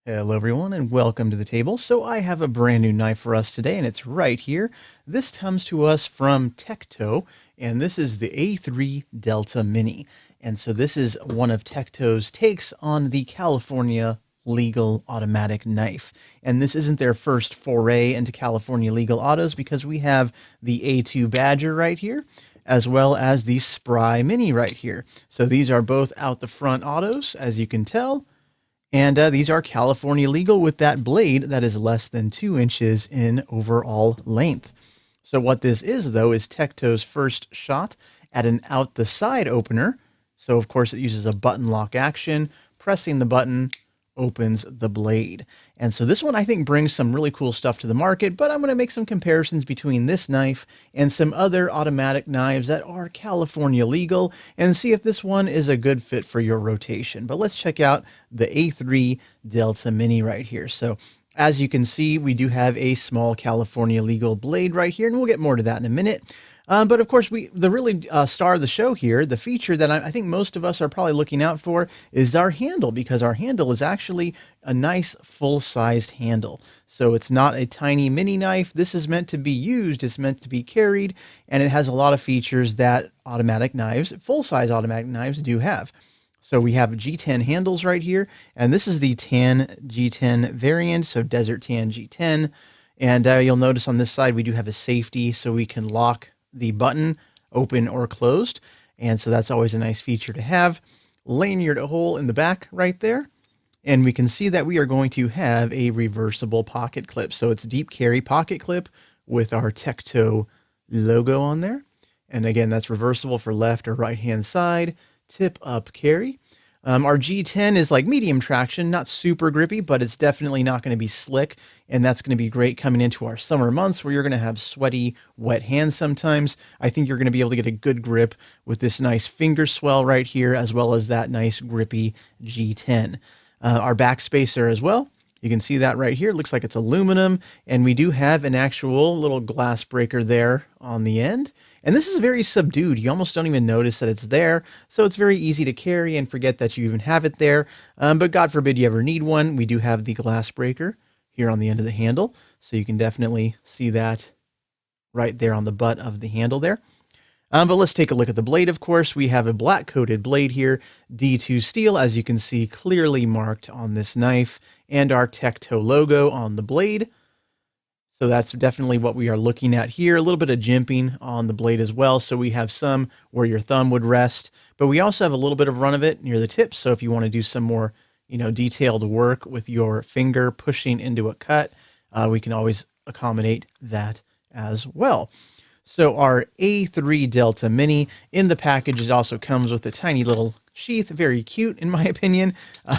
Hello everyone and welcome to the table. So I have a brand new knife for us today and it's right here. This comes to us from TEKTO and this is the A3 Delta Mini. And so this is one of TEKTO's takes on the California legal automatic knife. And this isn't their first foray into California legal autos because we have the A2 Badger right here as well as the Spry Mini right here. So these are both out the front autos, as you can tell. And these are California legal with that blade that is less than 2 inches in overall length. So what this is, though, is TEKTO's first shot at an out the side opener. So, of course, it uses a button lock action. Pressing the button opens the blade. And so this one, I think, brings some really cool stuff to the market, but I'm going to make some comparisons between this knife and some other automatic knives that are California legal and see if this one is a good fit for your rotation. But let's check out the A3 Delta Mini right here. So as you can see, we do have a small California legal blade right here, and we'll get more to that in a minute. But of course, the really star of the show here, the feature that I think most of us are probably looking out for is our handle, because our handle is actually a nice full-sized handle. So it's not a tiny mini knife. This is meant to be used, it's meant to be carried, and it has a lot of features that automatic knives, full-size automatic knives, do have. So we have G10 handles right here, and this is the Tan G10 variant, so Desert Tan G10. And you'll notice on this side we do have a safety, so we can lock the button open or closed, and so that's always a nice feature to have. Lanyard hole in the back right there, and we can see that we are going to have a reversible pocket clip. So it's deep carry pocket clip with our TEKTO logo on there, and again that's reversible for left or right hand side. Tip up carry. Our G10 is like medium traction, not super grippy, but it's definitely not going to be slick. And that's going to be great coming into our summer months where you're going to have sweaty, wet hands sometimes. I think you're going to be able to get a good grip with this nice finger swell right here, as well as that nice grippy G10. Our back spacer as well. You can see that right here. It looks like it's aluminum, and we do have an actual little glass breaker there on the end. And this is very subdued. You almost don't even notice that it's there. So it's very easy to carry and forget that you even have it there. But God forbid you ever need one. We do have the glass breaker here on the end of the handle. So you can definitely see that right there on the butt of the handle there. But let's take a look at the blade, of course. We have a black coated blade here, D2 steel, as you can see clearly marked on this knife, and our TEKTO logo on the blade. So that's definitely what we are looking at here. A little bit of jimping on the blade as well. So we have some where your thumb would rest, but we also have a little bit of run of it near the tip. So if you want to do some more, detailed work with your finger pushing into a cut, we can always accommodate that as well. So our A3 Delta Mini in the package, it also comes with a tiny little sheath, very cute in my opinion.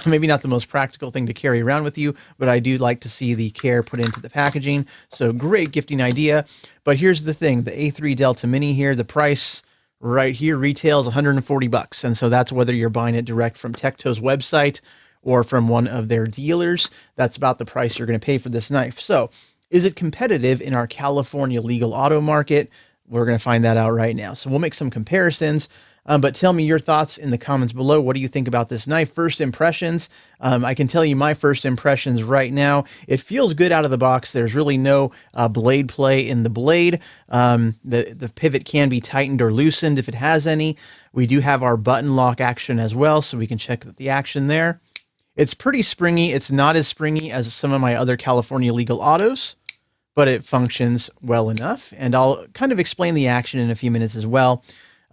Maybe not the most practical thing to carry around with you, but I do like to see the care put into the packaging. So great gifting idea. But here's the thing, the A3 Delta Mini here, the price right here retails 140 bucks. And so that's whether you're buying it direct from TEKTO's website or from one of their dealers. That's about the price you're going to pay for this knife. So is it competitive in our California legal auto market? We're going to find that out right now. So we'll make some comparisons, but tell me your thoughts in the comments below. What do you think about this knife? First impressions. I can tell you my first impressions right now. It feels good out of the box. There's really no blade play in the blade. The pivot can be tightened or loosened if it has any. We do have our button lock action as well, so we can check the action there. It's pretty springy. It's not as springy as some of my other California legal autos, but it functions well enough. And I'll kind of explain the action in a few minutes as well.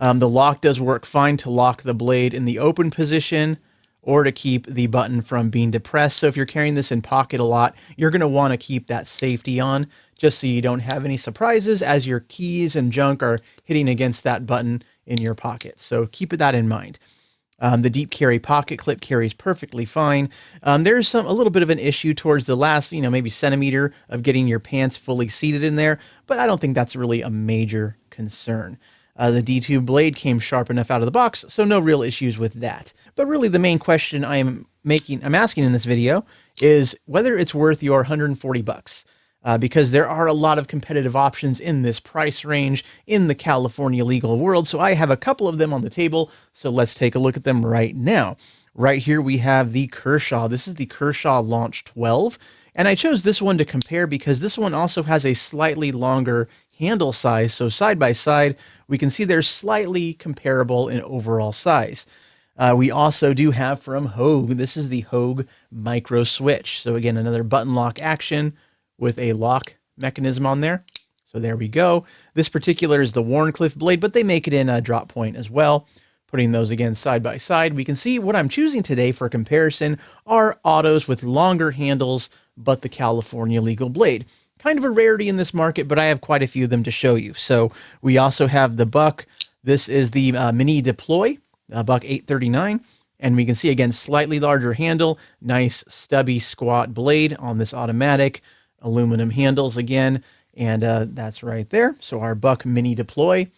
The lock does work fine to lock the blade in the open position or to keep the button from being depressed. So if you're carrying this in pocket a lot, you're going to want to keep that safety on just so you don't have any surprises as your keys and junk are hitting against that button in your pocket. So keep that in mind. The deep carry pocket clip carries perfectly fine. There's a little bit of an issue towards the last, maybe centimeter of getting your pants fully seated in there, but I don't think that's really a major concern. The D2 blade came sharp enough out of the box, so no real issues with that. But really the main question I'm asking in this video is whether it's worth your 140 bucks. Because there are a lot of competitive options in this price range in the California legal world. So I have a couple of them on the table. So let's take a look at them right now. right here we have the Kershaw. This is the Kershaw Launch 12. And I chose this one to compare because this one also has a slightly longer handle size. So side by side, we can see they're slightly comparable in overall size. We also do have from Hogue. This is the Hogue Micro Switch. So again, another button lock action with a lock mechanism on there. So there we go. This particular is the Wharncliffe blade, but they make it in a drop point as well. Putting those again side by side, we can see what I'm choosing today for comparison are autos with longer handles, but the California legal blade. Kind of a rarity in this market, but I have quite a few of them to show you. So we also have the Buck. This is the Mini Deploy, Buck 839. And we can see, again, slightly larger handle, nice stubby squat blade on this automatic, aluminum handles again, and that's right there. So our Buck Mini Deploy.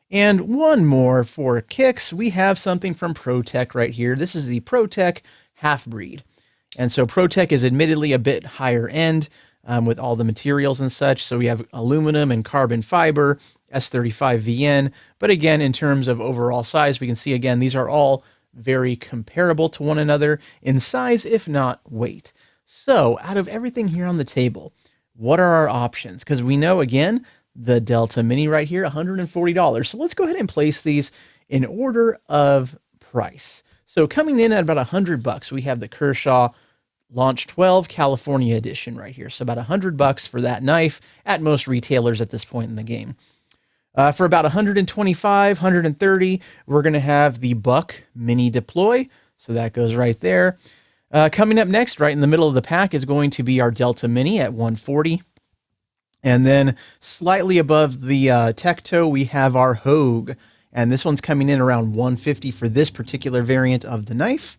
And one more for kicks, we have something from ProTek right here. This is the ProTek Half-Breed. And so ProTek is admittedly a bit higher end with all the materials and such. So we have aluminum and carbon fiber, S35VN. But again, in terms of overall size, we can see, again, these are all very comparable to one another in size, if not weight. So out of everything here on the table, what are our options? Because we know, again, the Delta Mini right here, $140. So let's go ahead and place these in order of price. So coming in at about $100, we have the Kershaw Launch 12 California Edition right here. So about $100 for that knife at most retailers at this point in the game. For about $125, $130, we're going to have the Buck Mini Deploy. So that goes right there. Coming up next, right in the middle of the pack, is going to be our Delta Mini at $140. And then slightly above the TEKTO, we have our Hogue. And this one's coming in around $150 for this particular variant of the knife.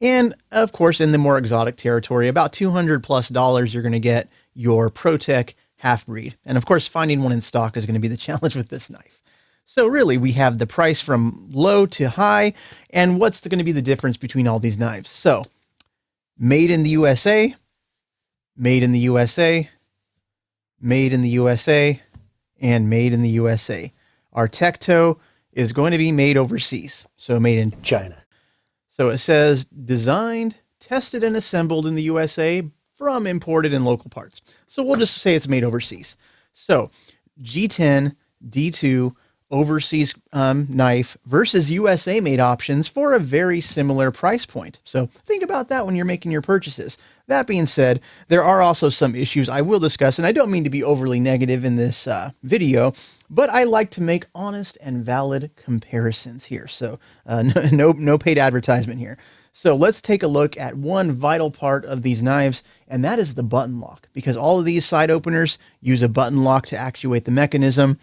And of course, in the more exotic territory, about $200+ you're going to get your ProTek Half-Breed. And of course, finding one in stock is going to be the challenge with this knife. So really, we have the price from low to high. And what's going to be the difference between all these knives? So, made in the USA, made in the USA, made in the USA, and made in the USA. Our TEKTO is going to be made overseas, so made in China. So it says designed, tested, and assembled in the USA from imported and local parts. So we'll just say it's made overseas. So G10, D2, overseas knife versus USA made options for a very similar price point. So think about that when you're making your purchases. That being said, there are also some issues I will discuss, and I don't mean to be overly negative in this video, but I like to make honest and valid comparisons here. So no paid advertisement here. So let's take a look at one vital part of these knives, and that is the button lock, because all of these side openers use a button lock to actuate the mechanism.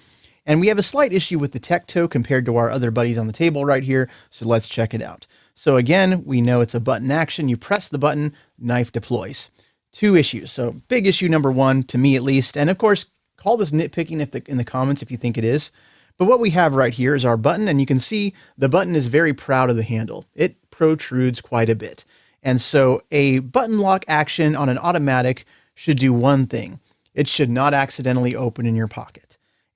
And we have a slight issue with the TEKTO compared to our other buddies on the table right here. So let's check it out. So again, we know it's a button action. You press the button, knife deploys. Two issues. So big issue number one, to me at least, and of course, call this nitpicking in the comments if you think it is. But what we have right here is our button, and you can see the button is very proud of the handle. It protrudes quite a bit. And so a button lock action on an automatic should do one thing. It should not accidentally open in your pocket.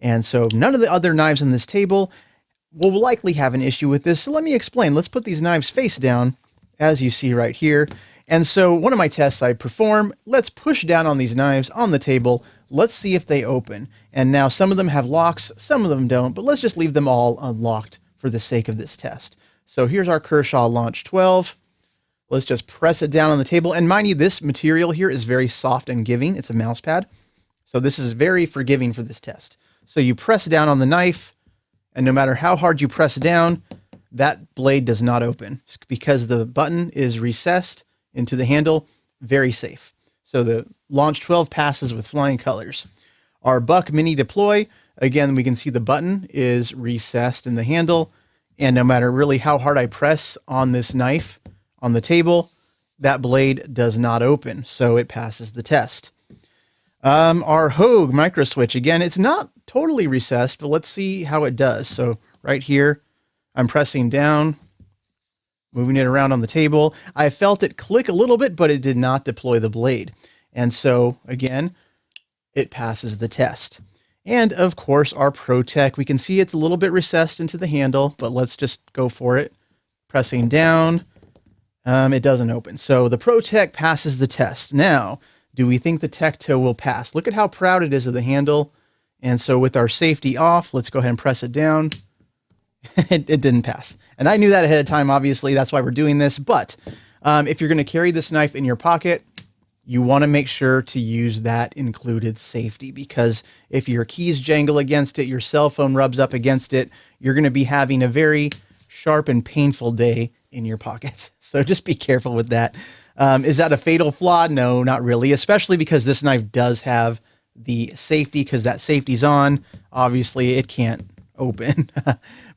And so none of the other knives on this table will likely have an issue with this. So let me explain. Let's put these knives face down, as you see right here. And so one of my tests I perform, let's push down on these knives on the table. Let's see if they open. And now some of them have locks, some of them don't, but let's just leave them all unlocked for the sake of this test. So here's our Kershaw Launch 12. Let's just press it down on the table. And mind you, this material here is very soft and giving. It's a mouse pad. So this is very forgiving for this test. So you press down on the knife, and no matter how hard you press down, that blade does not open because the button is recessed into the handle. Very safe. So the Launch 12 passes with flying colors. Our Buck Mini Deploy, again, we can see the button is recessed in the handle, and no matter really how hard I press on this knife on the table, that blade does not open, so it passes the test. Our Hogue micro switch, again, it's not totally recessed, but let's see how it does. So right here, I'm pressing down, moving it around on the table. I felt it click a little bit, but it did not deploy the blade. And so again, it passes the test. And of course, our ProTek, we can see it's a little bit recessed into the handle, but let's just go for it. Pressing down, It doesn't open. So the ProTech passes the test. Now, do we think the TEKTO will pass? Look at how proud it is of the handle. And so with our safety off, let's go ahead and press it down. it didn't pass. And I knew that ahead of time, obviously. That's why we're doing this. But if you're going to carry this knife in your pocket, you want to make sure to use that included safety, because if your keys jangle against it, your cell phone rubs up against it, you're going to be having a very sharp and painful day in your pockets. So just be careful with that. Is that a fatal flaw? No, not really, especially because this knife does have the safety, because that safety's on. Obviously, it can't open.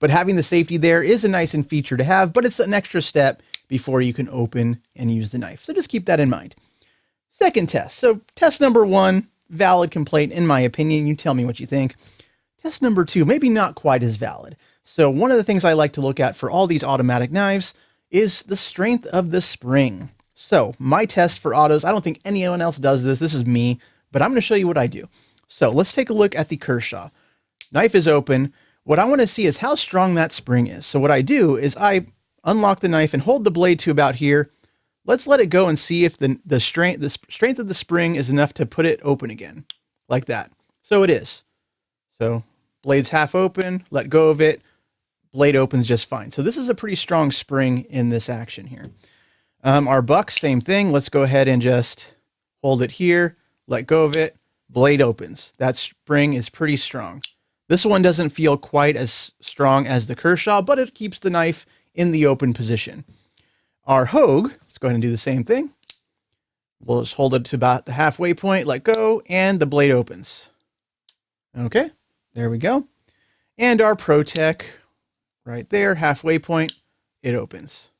But having the safety there is a nice feature to have, but it's an extra step before you can open and use the knife. So just keep that in mind. Second test. So test number 1, valid complaint in my opinion. You tell me what you think. Test number 2, maybe not quite as valid. So one of the things I like to look at for all these automatic knives is the strength of the spring. So my test for autos, I don't think anyone else does this. This is me, but I'm going to show you what I do. So let's take a look at the Kershaw. Knife is open. What I want to see is how strong that spring is. So what I do is I unlock the knife and hold the blade to about here. Let's let it go and see if the strength of the spring is enough to put it open again, like that. So it is. So blade's half open, let go of it, blade opens just fine. So this is a pretty strong spring in this action here. Our buck, same thing. Let's go ahead and just hold it here, let go of it, blade opens. That spring is pretty strong. This one doesn't feel quite as strong as the Kershaw, but it keeps the knife in the open position. Our Hogue, let's go ahead and do the same thing. We'll just hold it to about the halfway point, let go, and the blade opens. Okay, there we go. And our ProTech, right there, halfway point, it opens.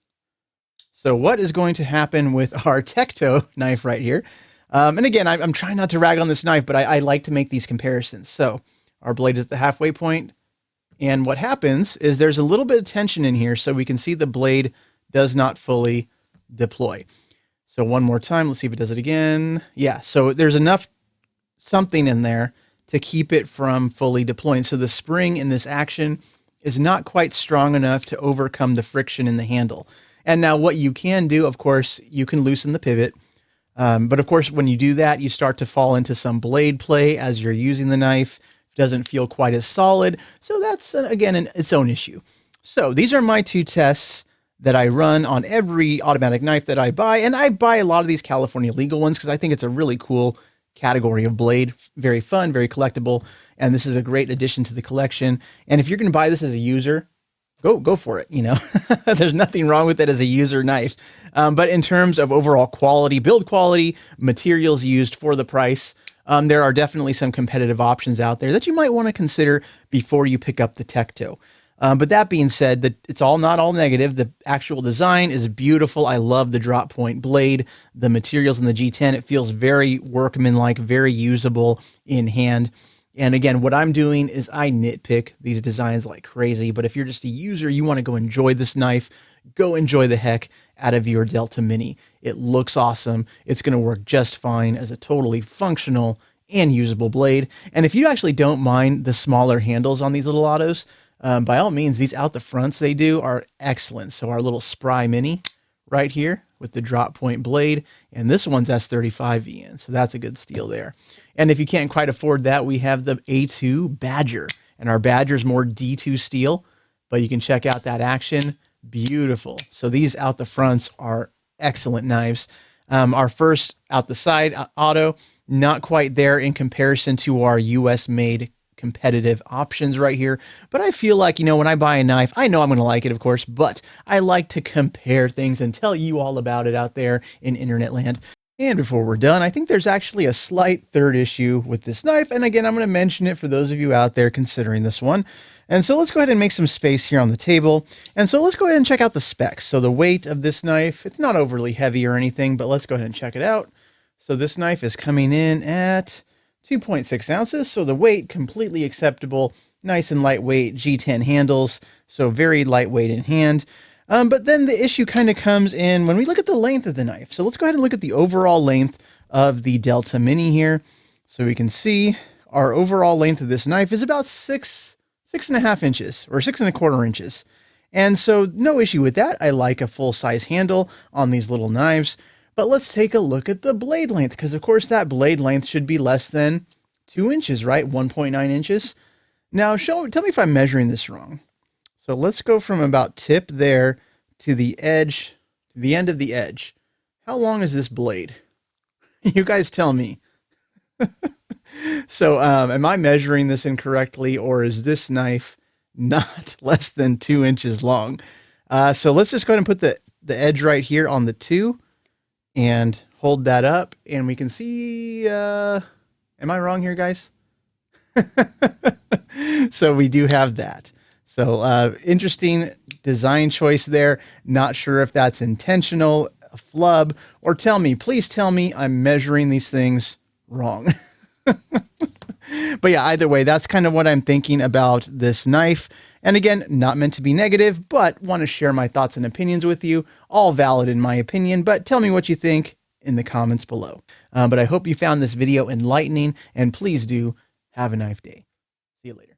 So what is going to happen with our TEKTO knife right here? And again, I'm trying not to rag on this knife, but I like to make these comparisons. So our blade is at the halfway point, and what happens is there's a little bit of tension in here, so we can see the blade does not fully deploy. So one more time, let's see if it does it again. Yeah, so there's enough something in there to keep it from fully deploying. So the spring in this action is not quite strong enough to overcome the friction in the handle. And now what you can do, of course, you can loosen the pivot. But of course, when you do that, you start to fall into some blade play as you're using the knife. It doesn't feel quite as solid. So that's, again, its own issue. So these are my 2 tests that I run on every automatic knife that I buy. And I buy a lot of these California legal ones because I think it's a really cool category of blade. Very fun, very collectible. And this is a great addition to the collection. And if you're going to buy this as a user, go for it. You know, there's nothing wrong with it as a user knife. But in terms of overall quality, build quality, materials used for the price, there are definitely some competitive options out there that you might want to consider before you pick up the TEKTO. But that being said, it's not all negative. The actual design is beautiful. I love the drop point blade, the materials in the G10. It feels very workmanlike, very usable in hand. And again, what I'm doing is I nitpick these designs like crazy. But if you're just a user, you want to go enjoy this knife, go enjoy the heck out of your Delta Mini. It looks awesome. It's going to work just fine as a totally functional and usable blade. And if you actually don't mind the smaller handles on these little autos, by all means, these out the fronts they do are excellent. So our little Spry Mini right here with the drop point blade, and this one's S35VN, so that's a good steal there. And if you can't quite afford that, we have the A2 Badger, and our Badger's more D2 steel, but you can check out that action. Beautiful. So these out the fronts are excellent knives. Our first out the side auto, not quite there in comparison to our US made competitive options right here. But I feel like, you know, when I buy a knife, I know I'm going to like it, of course, but I like to compare things and tell you all about it out there in internet land. And before we're done, I think there's actually a slight third issue with this knife. And again, I'm going to mention it for those of you out there considering this one. And so let's go ahead and make some space here on the table. And so let's go ahead and check out the specs. So the weight of this knife, it's not overly heavy or anything, but let's go ahead and check it out. So this knife is coming in at 2.6 ounces. So the weight, completely acceptable, nice and lightweight G10 handles. So very lightweight in hand. But then the issue kind of comes in when we look at the length of the knife. So let's go ahead and look at the overall length of the Delta Mini here. So we can see our overall length of this knife is about 6.5 inches or 6.25 inches. And so no issue with that. I like a full-size handle on these little knives. But let's take a look at the blade length, because of course that blade length should be less than 2 inches, right? 1.9 inches. Now tell me if I'm measuring this wrong. So let's go from about tip there to the edge, to the end of the edge. How long is this blade? You guys tell me. So am I measuring this incorrectly, or is this knife not less than 2 inches long? So let's just go ahead and put the edge right here on the 2 and hold that up, and we can see, am I wrong here, guys? So we do have that. So interesting design choice there. Not sure if that's intentional, a flub, or please tell me I'm measuring these things wrong. But yeah, either way, that's kind of what I'm thinking about this knife. And again, not meant to be negative, but want to share my thoughts and opinions with you. All valid in my opinion, but tell me what you think in the comments below. But I hope you found this video enlightening, and please do have a nice day. See you later.